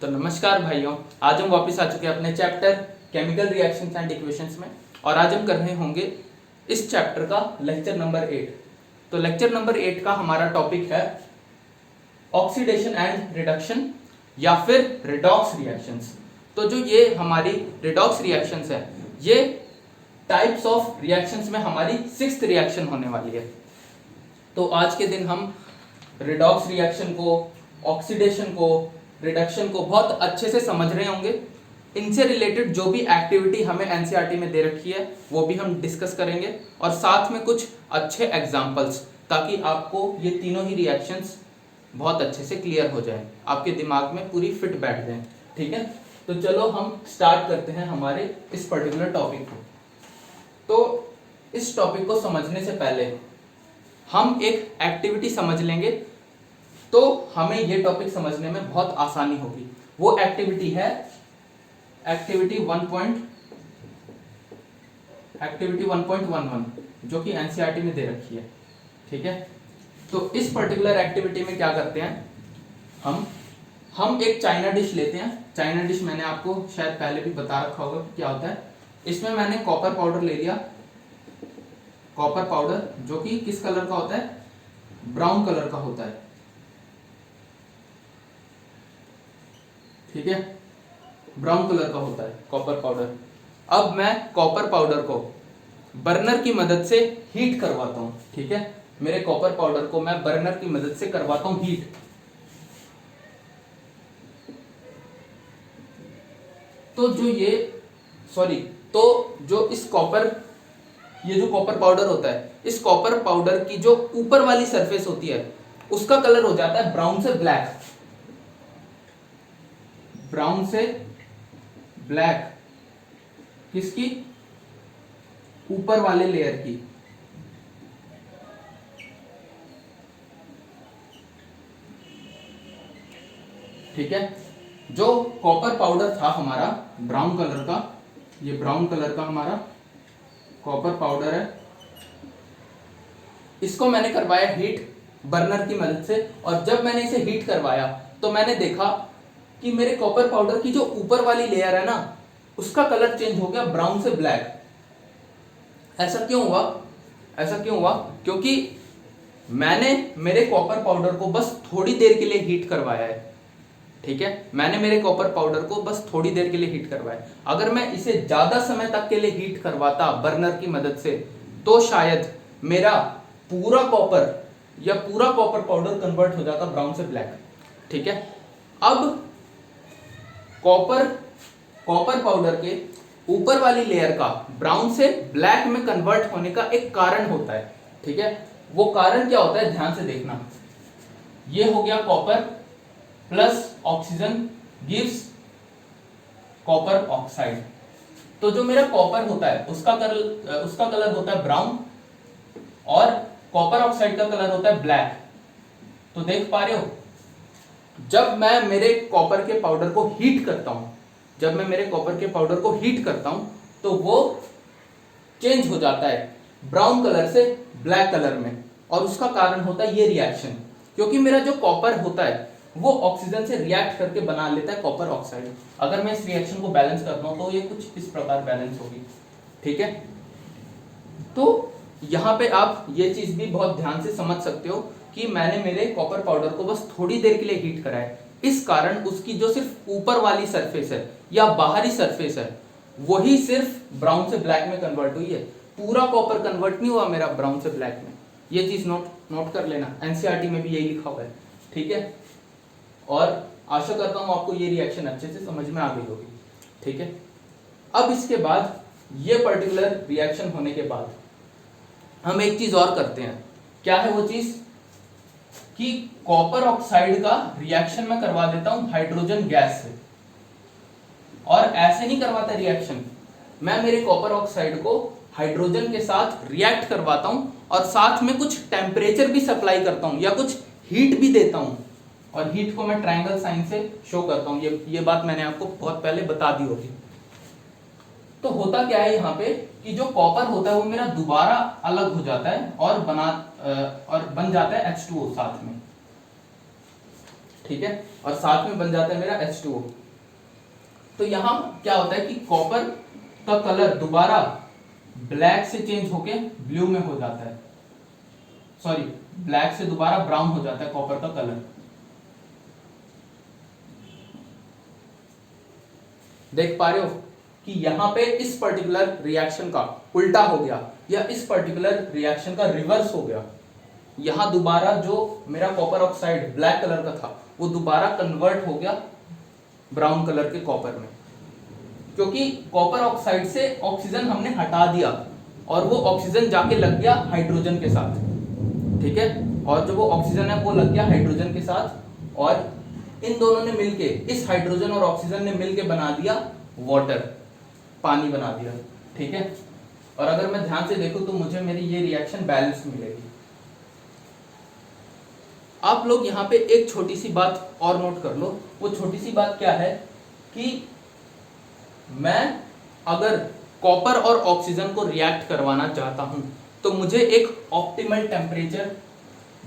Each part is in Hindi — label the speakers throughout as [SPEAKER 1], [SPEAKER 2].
[SPEAKER 1] तो नमस्कार भाइयों, आज हम वापस आ चुके हैं अपने chapter chemical reactions and equations में। और आज हम कर रहे होंगे इस चैप्टर का लेक्चर नंबर 8। तो लेक्चर नंबर 8 का हमारा टॉपिक है ऑक्सीडेशन एंड रिडक्शन या फिर रिडॉक्स रिएक्शंस। तो जो ये हमारी रिडॉक्स रिएक्शंस है, ये टाइप्स ऑफ रिएक्शंस में हमारी 6th रिएक्शन होने वाली है। तो आज के दिन हम रिडॉक्स रिएक्शन को, ऑक्सीडेशन को, रिडक्शन को बहुत अच्छे से समझ रहे होंगे। इनसे रिलेटेड जो भी एक्टिविटी हमें एनसीईआरटी में दे रखी है वो भी हम डिस्कस करेंगे, और साथ में कुछ अच्छे एग्जांपल्स, ताकि आपको ये तीनों ही रिएक्शंस बहुत अच्छे से क्लियर हो जाए, आपके दिमाग में पूरी फिट बैठ जाए। ठीक है, तो चलो हम स्टार्ट करते हैं हमारे इस पर्टिकुलर टॉपिक को। तो इस टॉपिक को समझने से पहले हम एक एक्टिविटी समझ लेंगे, तो हमें ये टॉपिक समझने में बहुत आसानी होगी। वो एक्टिविटी है एक्टिविटी 1.11 जो कि एनसीईआरटी में दे रखी है। ठीक है, तो इस पर्टिकुलर एक्टिविटी में क्या करते हैं, हम एक चाइना डिश लेते हैं। चाइना डिश मैंने आपको शायद पहले भी बता रखा होगा क्या होता है। इसमें मैंने कॉपर पाउडर ले लिया, कॉपर पाउडर जो कि किस कलर का होता है, ब्राउन कलर का होता है। ठीक है, ब्राउन कलर का होता है कॉपर पाउडर। अब मैं कॉपर पाउडर को बर्नर की मदद से हीट करवाता हूं। ठीक है, मेरे कॉपर पाउडर को मैं बर्नर की मदद से करवाता हूं हीट। तो जो इस कॉपर, ये जो कॉपर पाउडर होता है, इस कॉपर पाउडर की जो ऊपर वाली सरफेस होती है उसका कलर हो जाता है ब्राउन से ब्लैक। ब्राउन से ब्लैक किसकी, ऊपर वाले लेयर की। ठीक है, जो कॉपर पाउडर था हमारा ब्राउन कलर का, ये ब्राउन कलर का हमारा कॉपर पाउडर है, इसको मैंने करवाया हीट बर्नर की मदद से। और जब मैंने इसे हीट करवाया तो मैंने देखा कि मेरे कॉपर पाउडर की जो ऊपर वाली लेयर है ना, उसका कलर चेंज हो गया ब्राउन से ब्लैक। ऐसा क्यों हुआ? क्योंकि मैंने मेरे कॉपर पाउडर को बस थोड़ी देर के लिए हीट करवाया है। ठीक है, मैंने मेरे कॉपर पाउडर को बस थोड़ी देर के लिए हीट करवाया। अगर मैं इसे ज्यादा समय तक के लिए हीट करवाता बर्नर की मदद से, तो शायद मेरा पूरा कॉपर पाउडर कन्वर्ट हो जाता ब्राउन से ब्लैक। ठीक है, अब कॉपर पाउडर के ऊपर वाली लेयर का ब्राउन से ब्लैक में कन्वर्ट होने का एक कारण होता है। ठीक है, वो कारण क्या होता है, ध्यान से देखना। ये हो गया copper plus oxygen gives copper oxide. तो जो मेरा कॉपर होता है उसका कलर होता है ब्राउन, और कॉपर ऑक्साइड का कलर होता है ब्लैक। तो देख पा रहे हो, जब मैं मेरे कॉपर के पाउडर को हीट करता हूं, तो वो चेंज हो जाता है ब्राउन कलर से ब्लैक कलर में। और उसका कारण होता है ये रिएक्शन, क्योंकि मेरा जो कॉपर होता है वो ऑक्सीजन से रिएक्ट करके बना लेता है कॉपर ऑक्साइड। अगर मैं इस रिएक्शन को बैलेंस करता हूं तो ये कुछ इस प्रकार बैलेंस होगी। ठीक है, तो यहां पे आप ये चीज भी बहुत ध्यान से समझ सकते हो कि मैंने मेरे कॉपर पाउडर को बस थोड़ी देर के लिए हीट करा है। इस कारण उसकी जो सिर्फ ऊपर वाली सरफेस है या बाहरी सरफेस है, वही सिर्फ ब्राउन से ब्लैक में कन्वर्ट हुई है। पूरा कॉपर कन्वर्ट नहीं हुआ मेरा ब्राउन से ब्लैक में। ये चीज नोट कर लेना, एनसीईआरटी में भी यही लिखा हुआ है। ठीक है, और आशा करता हूं आपको ये रिएक्शन अच्छे से समझ में आ गई होगी। ठीक है, अब इसके बाद ये पर्टिकुलर रिएक्शन होने के बाद हम एक चीज और करते हैं। क्या है वो चीज, कि कॉपर ऑक्साइड का रिएक्शन मैं करवा देता हूं हाइड्रोजन गैस से। और ऐसे नहीं करवाता रिएक्शन, मैं मेरे कॉपर ऑक्साइड को हाइड्रोजन के साथ रिएक्ट करवाता हूं, और साथ में कुछ टेम्परेचर भी सप्लाई करता हूं या कुछ हीट भी देता हूं। और हीट को मैं ट्रायंगल साइन से शो करता हूं। ये बात मैंने आपको बहुत पहले बता दी होगी। तो होता क्या है यहाँ पे, कि जो कॉपर होता है वो मेरा दोबारा अलग हो जाता है और बन जाता है H2O साथ में। ठीक है, और साथ में बन जाता है मेरा H2O। तो यहां क्या होता है कि कॉपर का कलर दोबारा ब्लैक से चेंज होके ब्लू में हो जाता है, सॉरी ब्लैक से दोबारा ब्राउन हो जाता है कॉपर का कलर। देख पा रहे हो कि यहां पे इस पर्टिकुलर रिएक्शन का उल्टा हो गया, या इस पर्टिकुलर रिएक्शन का रिवर्स हो गया। यहां दोबारा जो मेरा कॉपर ऑक्साइड ब्लैक कलर का था वो दोबारा कन्वर्ट हो गया ब्राउन कलर के कॉपर में, क्योंकि कॉपर ऑक्साइड से ऑक्सीजन हमने हटा दिया और वो ऑक्सीजन जाके लग गया हाइड्रोजन के साथ, ठीक है, और जो वो ऑक्सीजन है वो लग गया हाइड्रोजन के साथ, और इन दोनों ने मिलके, इस हाइड्रोजन और ऑक्सीजन ने मिलके बना दिया वाटर, पानी बना दिया, ठीक है। और अगर मैं ध्यान से देखूं तो मुझे मेरी ये रिएक्शन बैलेंस मिलेगी। आप लोग यहाँ पे एक छोटी सी बात और नोट कर लो, वो छोटी सी बात क्या है कि मैं अगर कॉपर और ऑक्सीजन को रिएक्ट करवाना चाहता हूं तो मुझे एक ऑप्टिमल टेम्परेचर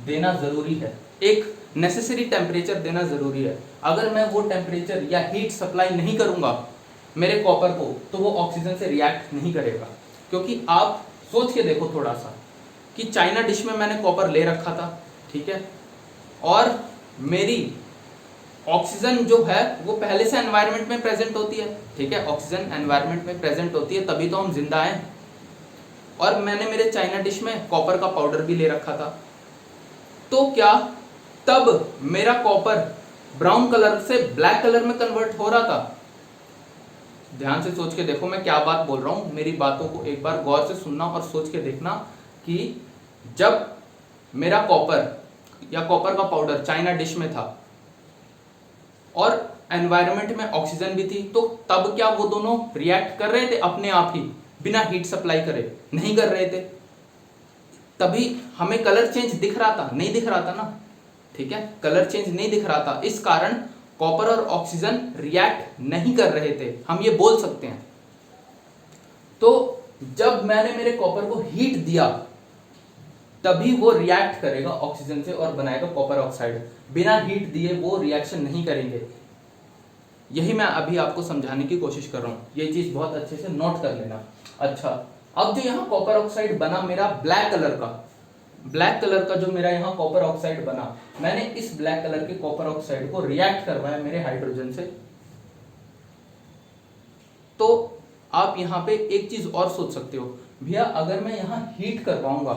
[SPEAKER 1] देना जरूरी है, एक नेसेसरी टेम्परेचर देना जरूरी है। अगर मैं वो टेम्परेचर या हीट सप्लाई नहीं करूंगा मेरे कॉपर को तो वो ऑक्सीजन से रिएक्ट नहीं करेगा। क्योंकि आप सोच के देखो थोड़ा सा कि चाइना डिश में मैंने कॉपर ले रखा था, ठीक है, और मेरी ऑक्सीजन जो है वो पहले से एनवायरनमेंट में प्रेजेंट होती है, ठीक है, ऑक्सीजन एनवायरनमेंट में प्रेजेंट होती है तभी तो हम जिंदा हैं, और मैंने मेरे चाइना डिश में कॉपर का पाउडर भी ले रखा था। तो क्या तब मेरा कॉपर ब्राउन कलर से ब्लैक कलर में कन्वर्ट हो रहा था? ध्यान से सोच के देखो मैं क्या बात बोल रहा हूं, मेरी बातों को एक बार गौर से सुनना और सोच के देखना कि जब मेरा कॉपर या कॉपर का पाउडर चाइना डिश में था और एनवायरनमेंट में ऑक्सीजन भी थी, तो तब क्या वो दोनों रिएक्ट कर रहे थे अपने आप ही बिना हीट सप्लाई करे? नहीं कर रहे थे, तभी हमें कलर चेंज दिख रहा था? नहीं दिख रहा था ना, ठीक है, कलर चेंज नहीं दिख रहा था, इस कारण कॉपर और ऑक्सीजन रिएक्ट नहीं कर रहे थे, हम ये बोल सकते हैं। तो जब मैंने मेरे कॉपर को हीट दिया तभी वो रिएक्ट करेगा ऑक्सीजन से और बनाएगा कॉपर ऑक्साइड, बिना हीट दिए वो रिएक्शन नहीं करेंगे। यही मैं अभी आपको समझाने की कोशिश कर रहा हूं, ये चीज बहुत अच्छे से नोट कर लेना। अच्छा, अब जो यहाँ कॉपर ऑक्साइड बना मेरा ब्लैक कलर का जो मेरा यहाँ कॉपर ऑक्साइड बना, मैंने इस ब्लैक कलर के कॉपर ऑक्साइड को रिएक्ट करवाया मेरे हाइड्रोजन से। तो आप यहाँ पे एक चीज और सोच सकते हो, भैया अगर मैं यहाँ हीट करवाऊंगा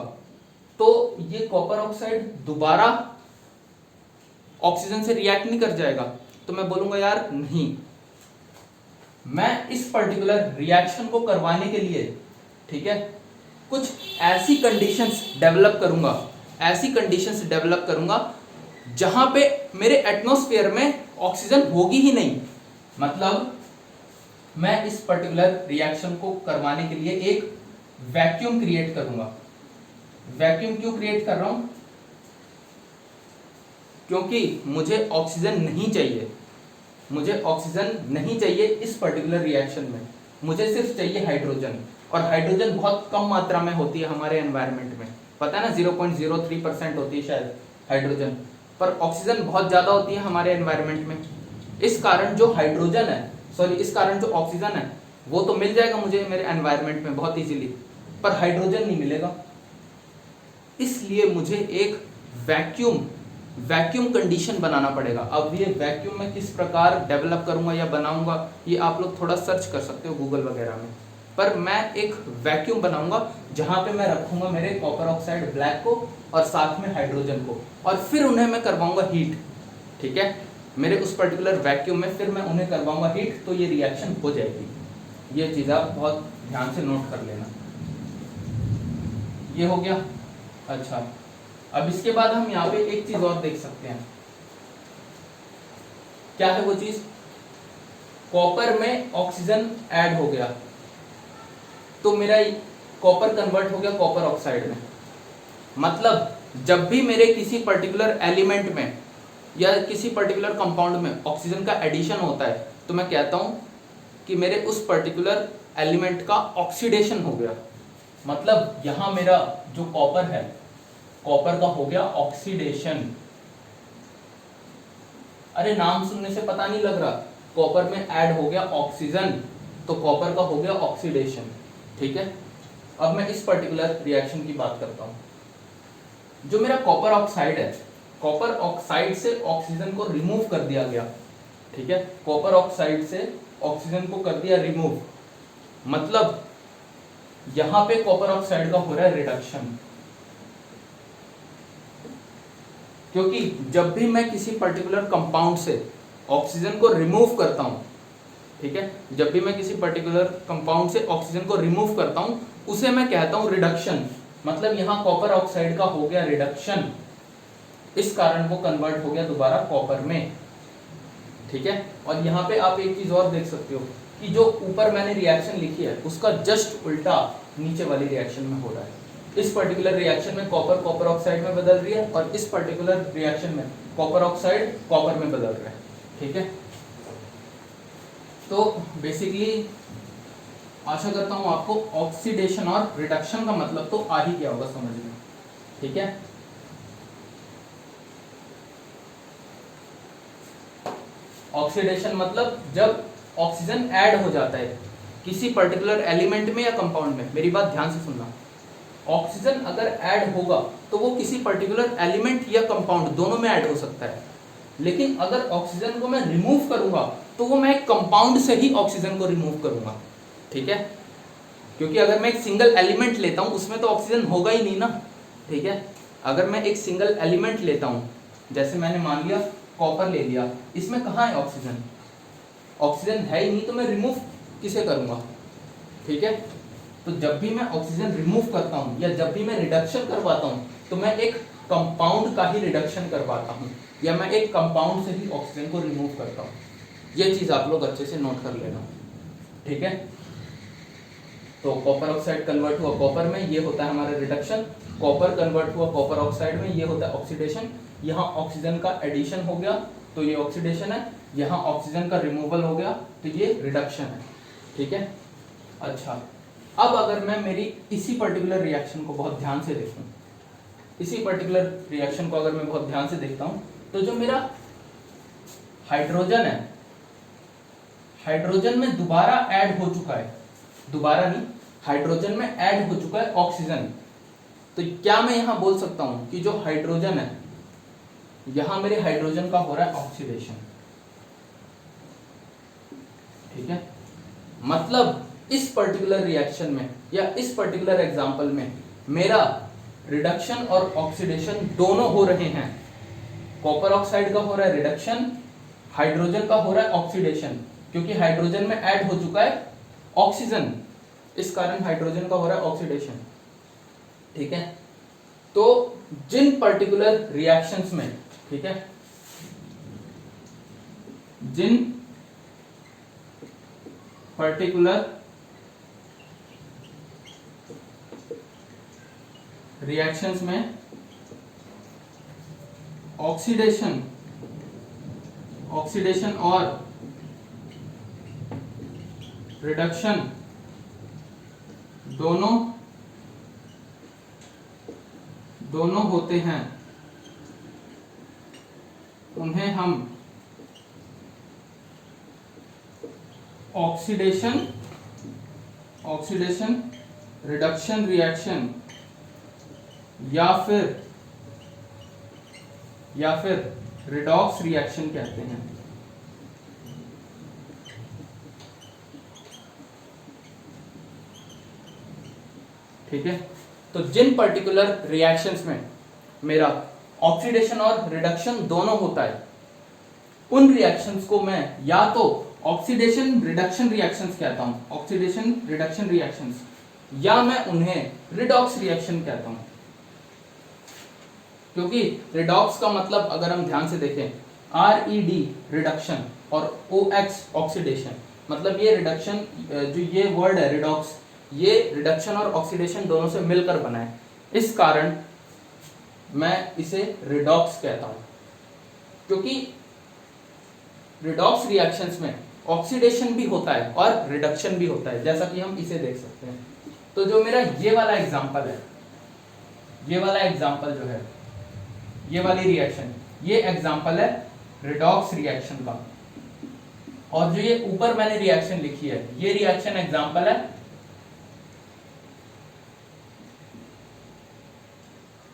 [SPEAKER 1] तो ये कॉपर ऑक्साइड दोबारा ऑक्सीजन से रिएक्ट नहीं कर जाएगा? तो मैं बोलूंगा यार नहीं, मैं इस पर्टिकुलर रिएक्शन को करवाने के लिए, ठीक है, कुछ ऐसी कंडीशंस डेवलप करूंगा जहां पे मेरे एटमॉस्फेयर में ऑक्सीजन होगी ही नहीं। मतलब मैं इस पर्टिकुलर रिएक्शन को करवाने के लिए एक वैक्यूम क्रिएट करूंगा। वैक्यूम क्यों क्रिएट कर रहा हूं? क्योंकि मुझे ऑक्सीजन नहीं चाहिए इस पर्टिकुलर रिएक्शन में, मुझे सिर्फ चाहिए हाइड्रोजन, और हाइड्रोजन बहुत कम मात्रा में होती है हमारे एनवायरनमेंट में, पता है ना, 0.03% होती है शायद हाइड्रोजन, पर ऑक्सीजन बहुत ज्यादा होती है हमारे एनवायरनमेंट में। इस कारण जो ऑक्सीजन है वो तो मिल जाएगा मुझे मेरे एनवायरनमेंट में बहुत इजीली, पर हाइड्रोजन नहीं मिलेगा। इसलिए मुझे एक वैक्यूम कंडीशन बनाना पड़ेगा। अब ये वैक्यूम मैं किस प्रकार डेवलप करूंगा या बनाऊंगा ये आप लोग थोड़ा सर्च कर सकते हो गूगल वगैरह में, पर मैं एक वैक्यूम बनाऊंगा जहां पे मैं रखूंगा मेरे कॉपर ऑक्साइड ब्लैक को और साथ में हाइड्रोजन को, और फिर उन्हें मैं करवाऊंगा हीट, ठीक है, मेरे उस पर्टिकुलर वैक्यूम में फिर मैं उन्हें करवाऊंगा हीट, तो ये रिएक्शन हो जाएगी। ये चीज आप बहुत ध्यान से नोट कर लेना। ये हो गया। अच्छा, अब इसके बाद हम यहाँ पे एक चीज और देख सकते हैं, क्या है वो चीज? कॉपर में ऑक्सीजन ऐड हो गया तो मेरा कॉपर कन्वर्ट हो गया कॉपर ऑक्साइड में। मतलब जब भी मेरे किसी पर्टिकुलर एलिमेंट में या किसी पर्टिकुलर कंपाउंड में ऑक्सीजन का एडिशन होता है तो मैं कहता हूं कि मेरे उस पर्टिकुलर एलिमेंट का ऑक्सीडेशन हो गया। मतलब यहां मेरा जो कॉपर है, कॉपर का हो गया ऑक्सीडेशन। अरे नाम सुनने से पता नहीं लग रहा, कॉपर में ऐड हो गया ऑक्सीजन, तो कॉपर का हो गया ऑक्सीडेशन। ठीक है, अब मैं इस पर्टिकुलर रिएक्शन की बात करता हूं। जो मेरा कॉपर ऑक्साइड है, कॉपर ऑक्साइड से ऑक्सीजन को रिमूव कर दिया गया। ठीक है, कॉपर ऑक्साइड से ऑक्सीजन को कर दिया रिमूव, मतलब यहां पे कॉपर ऑक्साइड का हो रहा है रिडक्शन। क्योंकि जब भी मैं किसी पर्टिकुलर कंपाउंड से ऑक्सीजन को रिमूव करता हूं, ठीक है, जब भी मैं किसी पर्टिकुलर कंपाउंड से ऑक्सीजन को रिमूव करता हूं, उसे मैं कहता हूं रिडक्शन। मतलब यहां कॉपर ऑक्साइड का हो गया रिडक्शन, इस कारण वो कन्वर्ट हो गया दोबारा कॉपर में। ठीक है, और यहाँ पे आप एक चीज और देख सकते हो कि जो ऊपर मैंने रिएक्शन लिखी है उसका जस्ट उल्टा नीचे वाली रिएक्शन में हो रहा है। इस पर्टिकुलर रिएक्शन में कॉपर कॉपर ऑक्साइड में बदल रही है, और इस पर्टिकुलर रिएक्शन में कॉपर ऑक्साइड कॉपर में बदल रहा है। ठीक है, तो बेसिकली आशा करता हूं आपको ऑक्सीडेशन और रिडक्शन का मतलब तो आ ही गया होगा समझ में। ठीक है, ऑक्सीडेशन मतलब जब ऑक्सीजन ऐड हो जाता है किसी पर्टिकुलर एलिमेंट में या कंपाउंड में। मेरी बात ध्यान से सुनना, ऑक्सीजन अगर ऐड होगा तो वो किसी पर्टिकुलर एलिमेंट या कंपाउंड दोनों में ऐड हो सकता है, लेकिन अगर ऑक्सीजन को मैं रिमूव करूंगा तो वो मैं एक कंपाउंड से ही ऑक्सीजन को रिमूव करूंगा। ठीक है, क्योंकि अगर मैं एक सिंगल एलिमेंट लेता हूं उसमें तो ऑक्सीजन होगा ही नहीं ना। ठीक है, अगर मैं एक सिंगल एलिमेंट लेता हूं, जैसे मैंने मान लिया कॉपर ले लिया, इसमें कहाँ है ऑक्सीजन, ऑक्सीजन है ही नहीं, तो मैं रिमूव किसे करूंगा। ठीक है, तो जब भी मैं ऑक्सीजन रिमूव करता हूं या जब भी मैं रिडक्शन करवाता हूं तो मैं एक कंपाउंड का ही रिडक्शन करवाता हूं, या मैं एक कंपाउंड से ही ऑक्सीजन को रिमूव करता हूं। ये चीज आप लोग अच्छे से नोट कर लेना। ठीक है, तो कॉपर ऑक्साइड कन्वर्ट हुआ कॉपर में, ये होता है हमारा रिडक्शन। कॉपर कन्वर्ट हुआ कॉपर ऑक्साइड में, ये होता है ऑक्सीडेशन। यहाँ ऑक्सीजन का एडिशन हो गया तो ये ऑक्सीडेशन है, यहाँ ऑक्सीजन का रिमूवल हो गया तो ये रिडक्शन है। ठीक है, अच्छा, अब अगर मैं मेरी इसी पर्टिकुलर रिएक्शन को बहुत ध्यान से देखूं, इसी पर्टिकुलर रिएक्शन को अगर मैं बहुत ध्यान से देखता हूं, तो जो मेरा हाइड्रोजन है, हाइड्रोजन में दोबारा ऐड हो चुका है, दोबारा नहीं, हाइड्रोजन में ऐड हो चुका है ऑक्सीजन। तो क्या मैं यहां बोल सकता हूं कि जो हाइड्रोजन है, यहां मेरे हाइड्रोजन का हो रहा है ऑक्सीडेशन। ठीक है, मतलब इस पर्टिकुलर रिएक्शन में या इस पर्टिकुलर एग्जांपल में मेरा रिडक्शन और ऑक्सीडेशन दोनों हो रहे हैं। कॉपर ऑक्साइड का हो रहा है रिडक्शन, हाइड्रोजन का हो रहा है ऑक्सीडेशन, क्योंकि हाइड्रोजन में ऐड हो चुका है ऑक्सीजन, इस कारण हाइड्रोजन का हो रहा है ऑक्सीडेशन। ठीक है, तो जिन पर्टिकुलर रिएक्शंस में, ठीक है, जिन पर्टिकुलर रिएक्शंस में ऑक्सीडेशन और रिडक्शन दोनों होते हैं, उन्हें हम ऑक्सीडेशन रिडक्शन रिएक्शन या फिर रिडॉक्स रिएक्शन कहते हैं। ठीक है, तो जिन पर्टिकुलर रिएक्शंस में मेरा ऑक्सीडेशन और रिडक्शन दोनों होता है, उन रिएक्शंस को मैं या तो ऑक्सीडेशन रिडक्शन रिएक्शंस कहता हूं, ऑक्सीडेशन रिडक्शन रिएक्शंस, या मैं उन्हें रिडॉक्स रिएक्शन कहता हूं। क्योंकि रिडॉक्स का मतलब अगर हम ध्यान से देखें, RED रिडक्शन और OX ऑक्सीडेशन, मतलब ये रिडक्शन, जो ये वर्ड है रिडॉक्स, ये रिडक्शन और ऑक्सीडेशन दोनों से मिलकर बना है, इस कारण मैं इसे रिडॉक्स कहता हूं। क्योंकि रिडॉक्स रिएक्शंस में ऑक्सीडेशन भी होता है और रिडक्शन भी होता है, जैसा कि हम इसे देख सकते हैं। तो जो मेरा ये वाला एग्जांपल है, ये वाला एग्जांपल जो है, ये वाली रिएक्शन, ये एग्जांपल है रिडॉक्स रिएक्शन का। और जो ये ऊपर मैंने रिएक्शन लिखी है, ये रिएक्शन एग्जांपल है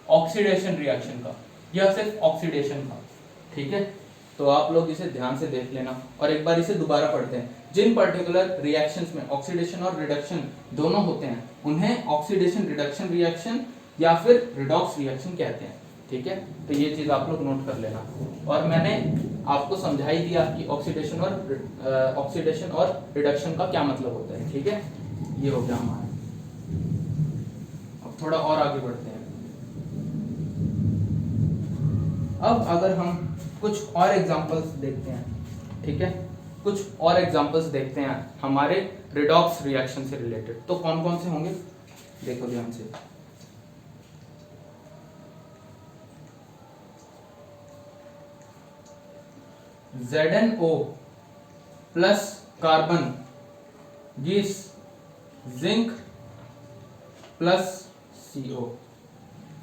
[SPEAKER 1] ऑक्सीडेशन रिएक्शन का, यह सिर्फ ऑक्सीडेशन का। ठीक है, तो आप लोग इसे ध्यान से देख लेना और एक बार इसे दोबारा पढ़ते हैं। जिन पर्टिकुलर रिएक्शंस में ऑक्सीडेशन और रिडक्शन दोनों होते हैं उन्हें ऑक्सीडेशन रिडक्शन रिएक्शन या फिर रिडॉक्स रिएक्शन कहते हैं। ठीक है, तो ये चीज आप लोग नोट कर लेना। और मैंने आपको समझा ही दिया कि ऑक्सीडेशन और रिडक्शन का क्या मतलब होता है। ठीक है, ये हो गया हमारा। अब थोड़ा और आगे बढ़ते हैं। अब अगर हम कुछ और एग्जांपल्स देखते हैं, ठीक है, कुछ और एग्जांपल्स देखते हैं हमारे रिडॉक्स रिएक्शन से रिलेटेड, तो कौन कौन से होंगे देखो ध्यान से। ZnO plus carbon gives zinc plus CO।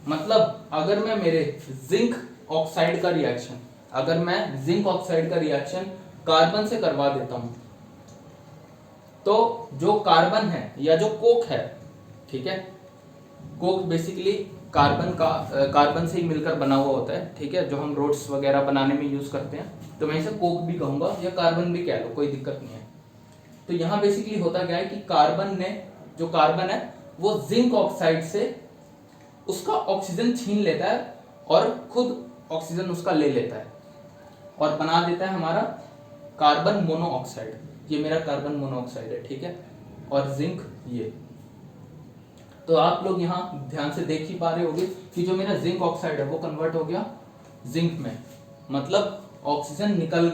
[SPEAKER 1] मतलब अगर मैं मेरे जिंक ऑक्साइड का रिएक्शन, अगर मैं जिंक ऑक्साइड का रिएक्शन कार्बन से करवा देता हूं, तो जो कार्बन है या जो कोक है, ठीक है, कोक बेसिकली कार्बन से ही मिलकर बना हुआ होता है। ठीक है, जो हम रोड्स वगैरह बनाने में यूज करते हैं, तो मैं इसे कोक भी कहूंगा या कार्बन भी कह लो, कोई दिक्कत नहीं है। तो यहां बेसिकली होता क्या है कि जो कार्बन है वो जिंक ऑक्साइड से उसका ऑक्सीजन छीन लेता है और खुद ऑक्सीजन उसका ले लेता है और बना देता है हमारा कार्बन मोनोऑक्साइड। ये मेरा कार्बन मोनोऑक्साइड है। ठीक है, और जिंक ये। तो आप लोग यहाँ ध्यान से देख ही पा रहे होंगे कि जो मेरा जिंक ऑक्साइड है वो कन्वर्ट हो गया जिंक में, मतलब ऑक्सीजन निकल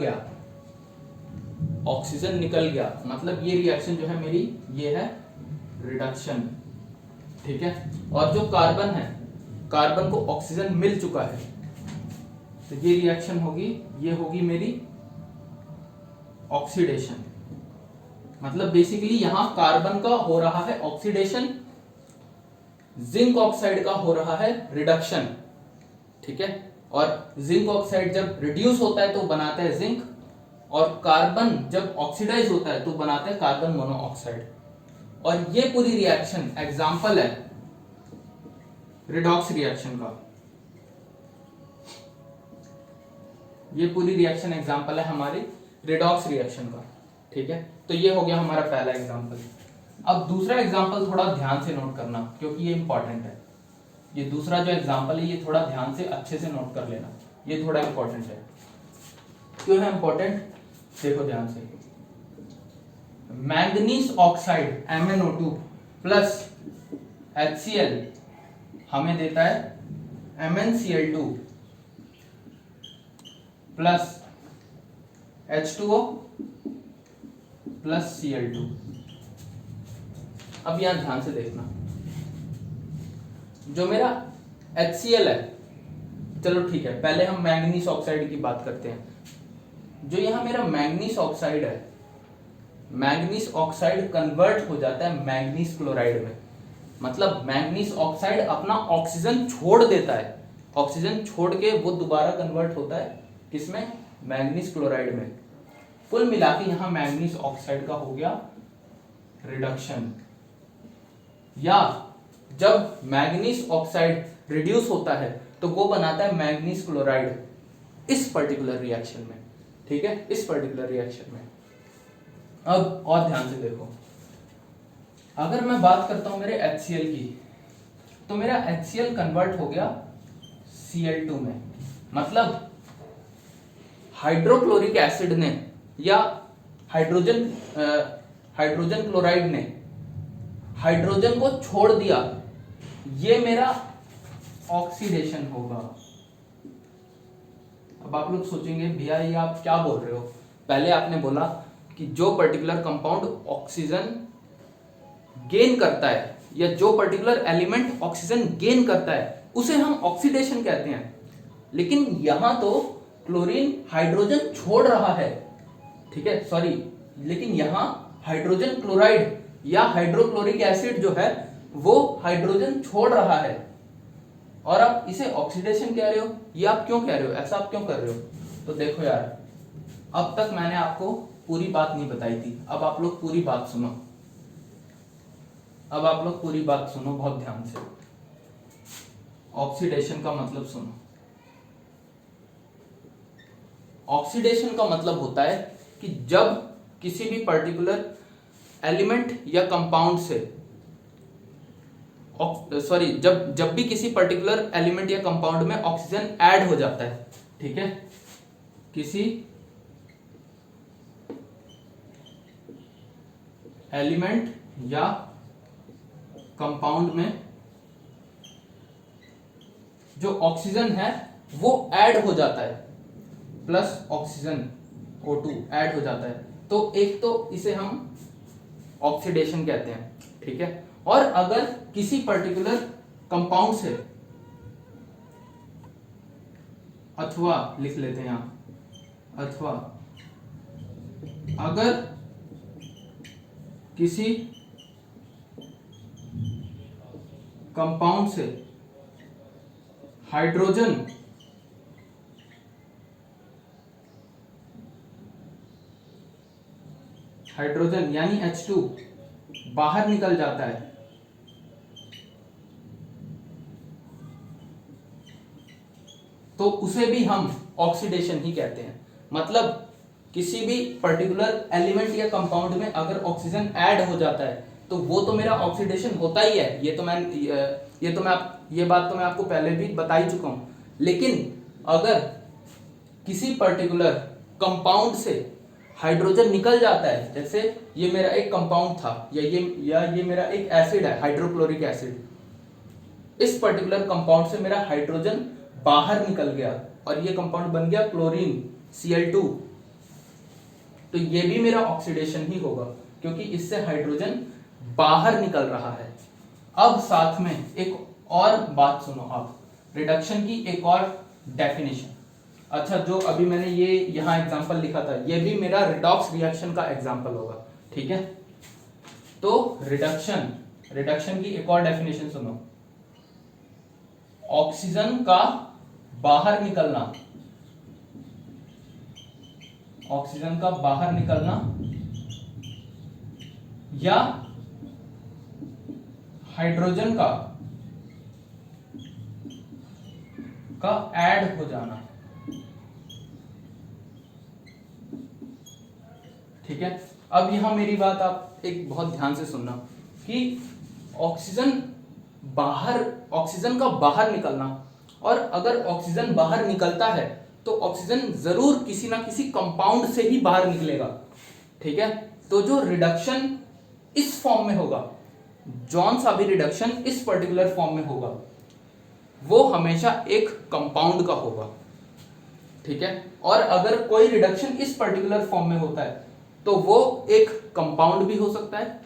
[SPEAKER 1] गया, मतलब ये रिएक्शन जो है मेरी, ये है रिडक्शन। ठीक है, और जो कार्बन है, कार्बन को ऑक्सीजन मिल चुका है, तो ये रिएक्शन होगी, ये होगी मेरी ऑक्सीडेशन। मतलब बेसिकली यहां कार्बन का हो रहा है ऑक्सीडेशन, जिंक ऑक्साइड का हो रहा है रिडक्शन। ठीक है, और जिंक ऑक्साइड जब रिड्यूस होता है तो बनाता है जिंक, और कार्बन जब ऑक्सीडाइज होता है तो बनाता है कार्बन मोनोऑक्साइड। और ये पूरी रिएक्शन एग्जांपल है रिडॉक्स रिएक्शन का। ये पूरी रिएक्शन एग्जांपल है हमारी रिडॉक्स रिएक्शन का। ठीक है, तो ये हो गया हमारा पहला एग्जांपल। अब दूसरा एग्जांपल थोड़ा ध्यान से नोट करना क्योंकि ये इंपॉर्टेंट है। ये दूसरा जो एग्जांपल है ये थोड़ा ध्यान से अच्छे से नोट कर लेना, ये थोड़ा इंपॉर्टेंट है। क्यों है इंपॉर्टेंट, देखो ध्यान से। Manganese oxide MnO2 plus HCl हमें देता है MnCl2 plus H2O plus Cl2। अब यहां ध्यान से देखना, जो मेरा HCl है, चलो ठीक है, पहले हम मैंगनीज ऑक्साइड की बात करते हैं। जो यहां मेरा मैंगनीज ऑक्साइड है, मैंगनीज ऑक्साइड कन्वर्ट हो जाता है मैंगनीज क्लोराइड में। मतलब मैंगनीज ऑक्साइड अपना ऑक्सीजन छोड़ देता है, ऑक्सीजन छोड़ के वो दोबारा कन्वर्ट होता है किसमें, मैंगनीज क्लोराइड में। कुल मिला के यहां मैंगनीज ऑक्साइड का हो गया रिडक्शन। या जब मैंगनीज ऑक्साइड रिड्यूस होता है तो वो बनाता है मैंगनीज क्लोराइड इस पर्टिकुलर रिएक्शन में। ठीक है, इस पर्टिकुलर रिएक्शन में। अब और ध्यान से देखो, अगर मैं बात करता हूं मेरे HCl की, तो मेरा HCl कन्वर्ट हो गया Cl2 में। मतलब हाइड्रोक्लोरिक एसिड ने या हाइड्रोजन क्लोराइड ने हाइड्रोजन को छोड़ दिया, ये मेरा ऑक्सीडेशन होगा। अब आप लोग सोचेंगे भैया ये आप क्या बोल रहे हो, पहले आपने बोला कि जो पर्टिकुलर कंपाउंड ऑक्सीजन गेन करता है या जो पर्टिकुलर एलिमेंट ऑक्सीजन गेन करता है उसे हम ऑक्सीडेशन कहते हैं, लेकिन यहां तो क्लोरीन हाइड्रोजन छोड़ रहा है। ठीक है, सॉरी, लेकिन यहां हाइड्रोजन क्लोराइड या हाइड्रोक्लोरिक एसिड जो है वो हाइड्रोजन छोड़ रहा है और आप इसे ऑक्सीडेशन कह रहे हो। ये आप क्यों कह रहे हो, ऐसा आप क्यों कर रहे हो? तो देखो यार, अब तक मैंने आपको पूरी बात नहीं बताई थी, अब आप लोग पूरी बात सुनो, अब आप लोग पूरी बात सुनो बहुत ध्यान से। ऑक्सीडेशन का मतलब सुनो। ऑक्सीडेशन का मतलब होता है कि जब किसी भी पर्टिकुलर एलिमेंट या कंपाउंड से, सॉरी, जब भी किसी पर्टिकुलर एलिमेंट या कंपाउंड में ऑक्सीजन ऐड हो जाता है, ठीक है, किसी एलिमेंट या कंपाउंड में जो ऑक्सीजन है वो ऐड हो जाता है, प्लस ऑक्सीजन O2 ऐड हो जाता है, तो एक तो इसे हम ऑक्सीडेशन कहते हैं, ठीक है। और अगर किसी पर्टिकुलर कंपाउंड से, अथवा लिख लेते हैं यहां, अथवा अगर किसी कंपाउंड से हाइड्रोजन यानी H2 बाहर निकल जाता है, तो उसे भी हम ऑक्सीडेशन ही कहते हैं। मतलब किसी भी पर्टिकुलर एलिमेंट या कंपाउंड में अगर ऑक्सीजन ऐड हो जाता है तो वो तो मेरा ऑक्सीडेशन होता ही है, ये बात तो मैं आपको पहले भी बता ही चुका हूं। लेकिन अगर किसी पर्टिकुलर कंपाउंड से हाइड्रोजन निकल जाता है, जैसे ये मेरा एक कंपाउंड था या ये मेरा एक एसिड है, हाइड्रोक्लोरिक एसिड, इस पर्टिकुलर कंपाउंड से मेरा हाइड्रोजन बाहर निकल गया और ये कंपाउंड बन गया क्लोरीन Cl2, तो ये भी मेरा ऑक्सीडेशन ही होगा क्योंकि इससे हाइड्रोजन बाहर निकल रहा है। अब साथ में एक और बात सुनो आप, रिडक्शन की एक और डेफिनेशन। अच्छा, जो अभी मैंने ये यहां एग्जांपल लिखा था, ये भी मेरा रिडॉक्स रिएक्शन का एग्जांपल होगा, ठीक है। तो रिडक्शन की एक और डेफिनेशन सुनो। ऑक्सीजन का बाहर निकलना, ऑक्सीजन का बाहर निकलना या हाइड्रोजन का ऐड हो जाना, ठीक है। अब यहां मेरी बात आप एक बहुत ध्यान से सुनना कि ऑक्सीजन का बाहर निकलना, और अगर ऑक्सीजन बाहर निकलता है तो ऑक्सीजन जरूर किसी ना किसी कंपाउंड से ही बाहर निकलेगा, ठीक है। तो जो रिडक्शन इस फॉर्म में होगा, जौन सा भी रिडक्शन इस पर्टिकुलर फॉर्म में होगा, वो हमेशा एक कंपाउंड का होगा, ठीक है। और अगर कोई रिडक्शन इस पर्टिकुलर फॉर्म में होता है तो वो एक कंपाउंड भी हो सकता है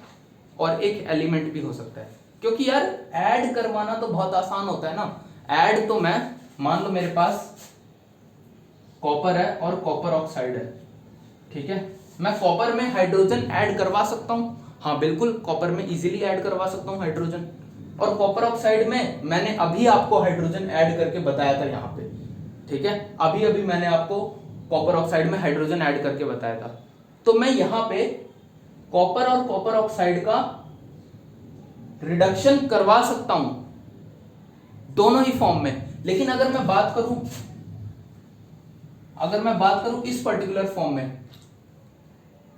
[SPEAKER 1] और एक एलिमेंट भी हो सकता है, क्योंकि यार ऐड करवाना तो बहुत आसान होता है ना। ऐड तो मैं, मान लो मेरे पास कॉपर है और कॉपर ऑक्साइड है, ठीक है, मैं कॉपर में हाइड्रोजन ऐड करवा सकता हूं, हाँ बिल्कुल, कॉपर में इजीली ऐड करवा सकता हूं हाइड्रोजन। और कॉपर ऑक्साइड में मैंने अभी आपको हाइड्रोजन ऐड करके बताया था यहां पे, ठीक है, अभी अभी मैंने आपको कॉपर ऑक्साइड में हाइड्रोजन ऐड करके बताया था। तो मैं यहां पे कॉपर और कॉपर ऑक्साइड का रिडक्शन करवा सकता हूं दोनों ही फॉर्म में। लेकिन अगर मैं बात करूं इस पर्टिकुलर फॉर्म में,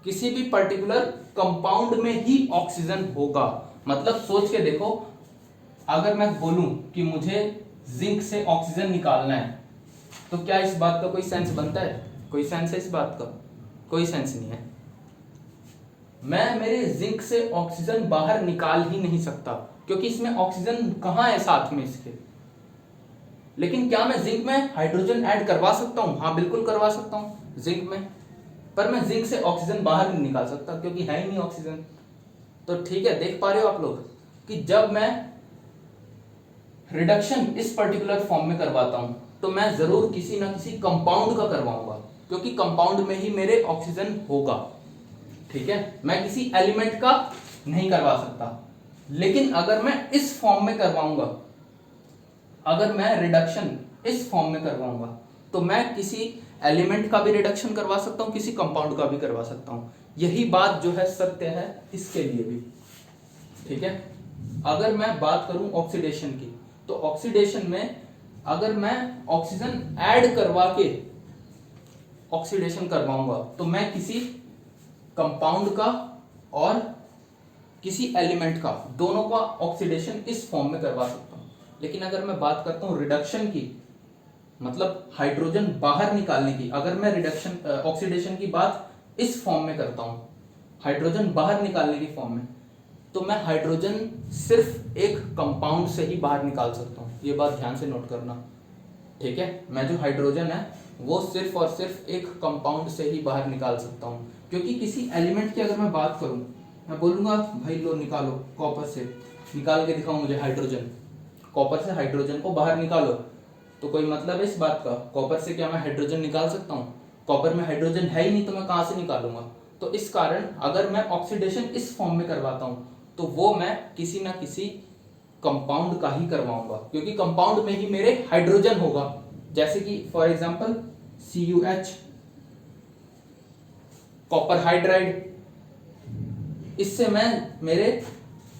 [SPEAKER 1] किसी भी पर्टिकुलर कंपाउंड में ही ऑक्सीजन होगा। मतलब सोच के देखो, अगर मैं बोलूं कि मुझे जिंक से ऑक्सीजन निकालना है, तो क्या इस बात का कोई सेंस बनता है? कोई सेंस है इस बात का? कोई सेंस नहीं है। मैं मेरे जिंक से ऑक्सीजन बाहर निकाल ही नहीं सकता, क्योंकि इसमें ऑक्सीजन कहां है साथ में इसके। लेकिन क्या मैं जिंक में हाइड्रोजन ऐड करवा सकता हूं? हाँ बिल्कुल करवा सकता हूं जिंक में, पर मैं जिंक से ऑक्सीजन बाहर नहीं निकाल सकता क्योंकि है ही नहीं ऑक्सीजन। तो ठीक है, देख पा रहे हो आप लोग कि जब मैं रिडक्शन इस पर्टिकुलर फॉर्म में करवाता हूं तो मैं जरूर किसी ना किसी कंपाउंड का करवाऊंगा, क्योंकि कंपाउंड में ही मेरे ऑक्सीजन होगा, ठीक है। मैं किसी एलिमेंट का नहीं करवा सकता। लेकिन अगर मैं इस फॉर्म में करवाऊंगा, अगर मैं रिडक्शन इस फॉर्म में करवाऊंगा, तो मैं किसी एलिमेंट का भी रिडक्शन करवा सकता हूँ, किसी कंपाउंड का भी करवा सकता हूँ। यही बात जो है सत्य है इसके लिए भी, ठीक है। अगर मैं बात करूं ऑक्सीडेशन की, तो ऑक्सीडेशन में अगर मैं ऑक्सीजन ऐड करवा के ऑक्सीडेशन करवाऊंगा तो मैं किसी कंपाउंड का और किसी एलिमेंट का, दोनों का ऑक्सीडेशन इस फॉर्म में करवा सकता हूं। लेकिन अगर मैं बात करता हूं रिडक्शन की, मतलब हाइड्रोजन बाहर निकालने की, अगर मैं रिडक्शन ऑक्सीडेशन की बात इस फॉर्म में करता हूं, हाइड्रोजन बाहर निकालने की फॉर्म में, तो मैं हाइड्रोजन सिर्फ एक कंपाउंड से ही बाहर निकाल सकता हूं। ये बात ध्यान से नोट करना, ठीक है। मैं जो हाइड्रोजन है वो सिर्फ और सिर्फ एक कंपाउंड से ही बाहर निकाल सकता हूं, क्योंकि किसी एलिमेंट की अगर मैं बात करूं, मैं बोलूंगा भाई लो निकालो कॉपर से, निकाल के दिखाओ मुझे हाइड्रोजन, कॉपर से हाइड्रोजन को बाहर निकालो, तो कोई मतलब है इस बात का? कॉपर से क्या मैं हाइड्रोजन निकाल सकता हूँ? कॉपर में हाइड्रोजन है ही नहीं, तो मैं कहाँ से निकालूंगा? तो इस कारण अगर मैं ऑक्सीडेशन इस फॉर्म में करवाता हूँ तो वो मैं किसी ना किसी कंपाउंड का ही करवाऊंगा, क्योंकि कंपाउंड में ही मेरे हाइड्रोजन होगा। जैसे कि for example CuH, copper hydride, इससे मैं मेरे,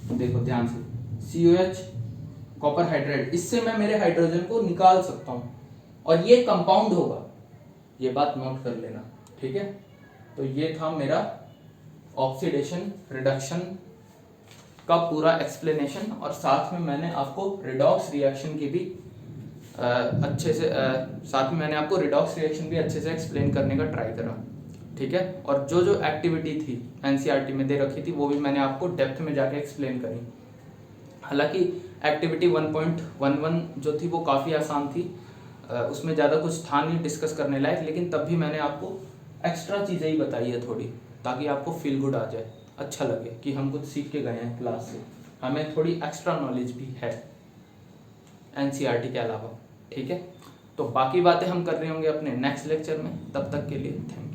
[SPEAKER 1] देखो ध्यान से, CuH कॉपर हाइड्राइड, इससे मैं मेरे हाइड्रोजन को निकाल सकता हूं और ये कंपाउंड होगा। ये बात नोट कर लेना, ठीक है। तो ये था मेरा ऑक्सीडेशन रिडक्शन का पूरा एक्सप्लेनेशन, और साथ में मैंने आपको रिडॉक्स रिएक्शन की भी अच्छे से साथ में मैंने आपको रिडॉक्स रिएक्शन भी अच्छे से एक्सप्लेन करने का ट्राई करा, ठीक है। और जो जो एक्टिविटी थी एनसीईआरटी में दे रखी थी वो भी मैंने आपको डेप्थ में जाके एक्सप्लेन करी। हालांकि एक्टिविटी 1.11 जो थी वो काफ़ी आसान थी, उसमें ज़्यादा कुछ था नहीं डिस्कस करने लायक, लेकिन तब भी मैंने आपको एक्स्ट्रा चीज़ें ही बताई है थोड़ी, ताकि आपको फील गुड आ जाए, अच्छा लगे कि हम कुछ सीख के गए हैं क्लास से, हमें थोड़ी एक्स्ट्रा नॉलेज भी है एनसीईआरटी के अलावा, ठीक है। तो बाकी बातें हम कर रहे होंगे अपने नेक्स्ट लेक्चर में, तब तक के लिए थैंक यू।